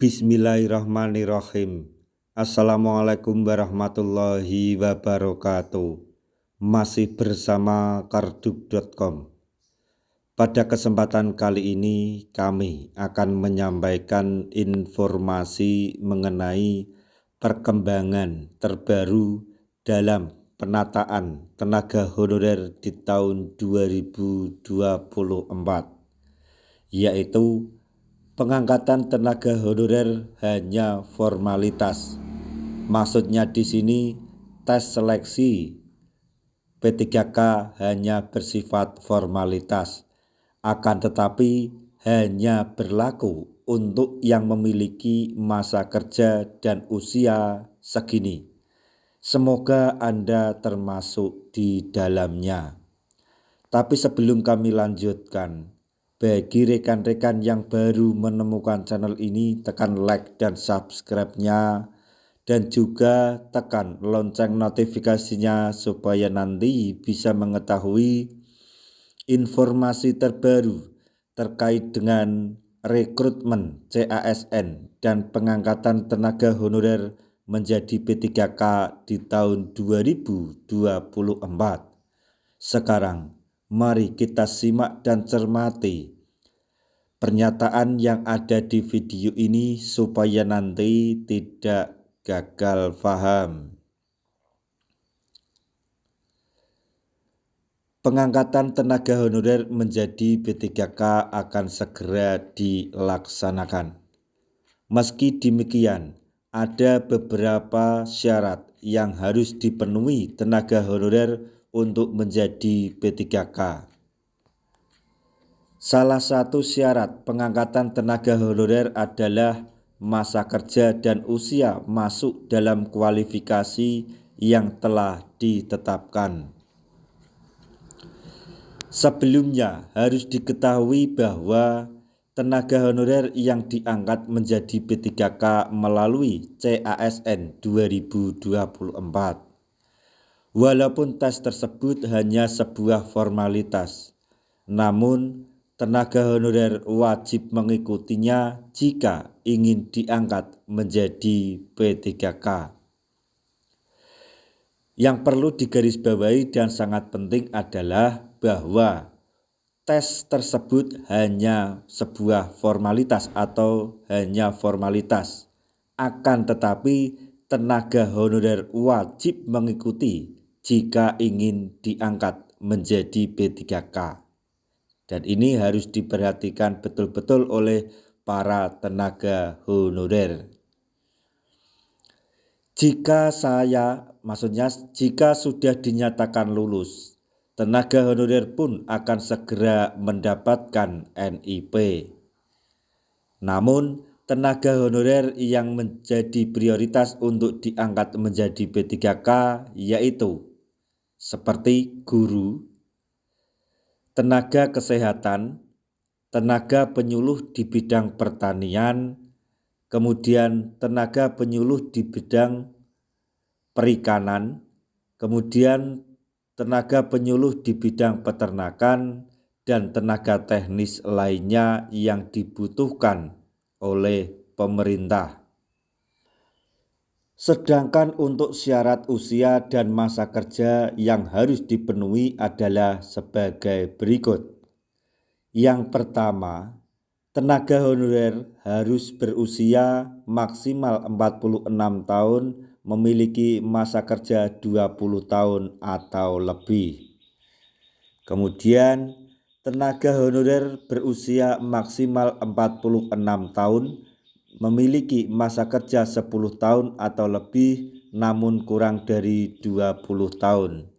Bismillahirrahmanirrahim. Assalamualaikum warahmatullahi wabarakatuh. Masih bersama karduk.com. Pada kesempatan kali ini kami akan menyampaikan informasi mengenai perkembangan terbaru dalam penataan tenaga honorer di tahun 2024, yaitu pengangkatan tenaga honorer hanya formalitas. Maksudnya di sini tes seleksi P3K hanya bersifat formalitas, akan tetapi hanya berlaku untuk yang memiliki masa kerja dan usia segini. Semoga Anda termasuk di dalamnya. Tapi sebelum kami lanjutkan, bagi rekan-rekan yang baru menemukan channel ini, tekan like dan subscribe-nya, dan juga tekan lonceng notifikasinya supaya nanti bisa mengetahui informasi terbaru terkait dengan rekrutmen CASN dan pengangkatan tenaga honorer menjadi P3K di tahun 2024. Sekarang mari kita simak dan cermati pernyataan yang ada di video ini supaya nanti tidak gagal paham. Pengangkatan tenaga honorer menjadi P3K akan segera dilaksanakan. Meski demikian, ada beberapa syarat yang harus dipenuhi tenaga honorer untuk menjadi P3K. Salah satu syarat pengangkatan tenaga honorer adalah masa kerja dan usia masuk dalam kualifikasi yang telah ditetapkan. Sebelumnya harus diketahui bahwa tenaga honorer yang diangkat menjadi P3K melalui CASN 2024. Walaupun tes tersebut hanya sebuah formalitas, namun tenaga honorer wajib mengikutinya jika ingin diangkat menjadi P3K. Yang perlu digarisbawahi dan sangat penting adalah bahwa tes tersebut hanya sebuah formalitas atau hanya formalitas. Akan tetapi tenaga honorer wajib mengikuti jika ingin diangkat menjadi P3K. Dan ini harus diperhatikan betul-betul oleh para tenaga honorer. Jika sudah dinyatakan lulus, tenaga honorer pun akan segera mendapatkan NIP. Namun, tenaga honorer yang menjadi prioritas untuk diangkat menjadi P3K yaitu seperti guru, tenaga kesehatan, tenaga penyuluh di bidang pertanian, kemudian tenaga penyuluh di bidang perikanan, kemudian tenaga penyuluh di bidang peternakan, dan tenaga teknis lainnya yang dibutuhkan oleh pemerintah. Sedangkan untuk syarat usia dan masa kerja yang harus dipenuhi adalah sebagai berikut. Yang pertama, tenaga honorer harus berusia maksimal 46 tahun, memiliki masa kerja 20 tahun atau lebih. Kemudian, tenaga honorer berusia maksimal 46 tahun, memiliki masa kerja 10 tahun atau lebih namun kurang dari 20 tahun.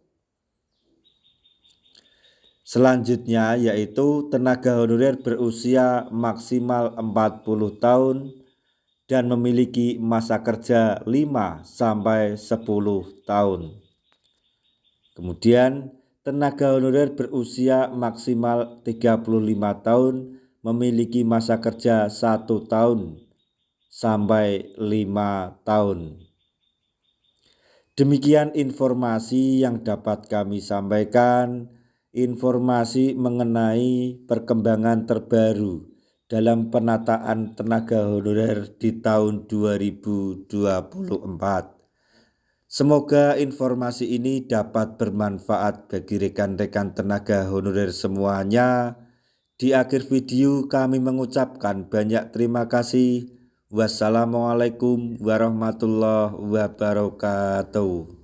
Selanjutnya yaitu tenaga honorer berusia maksimal 40 tahun dan memiliki masa kerja 5 sampai 10 tahun. Kemudian tenaga honorer berusia maksimal 35 tahun, memiliki masa kerja 1 tahun sampai 5 tahun. Demikian informasi yang dapat kami sampaikan, informasi mengenai perkembangan terbaru dalam penataan tenaga honorer di tahun 2024. Semoga informasi ini dapat bermanfaat bagi rekan-rekan tenaga honorer semuanya. Di akhir video kami mengucapkan banyak terima kasih. Wassalamualaikum warahmatullahi wabarakatuh.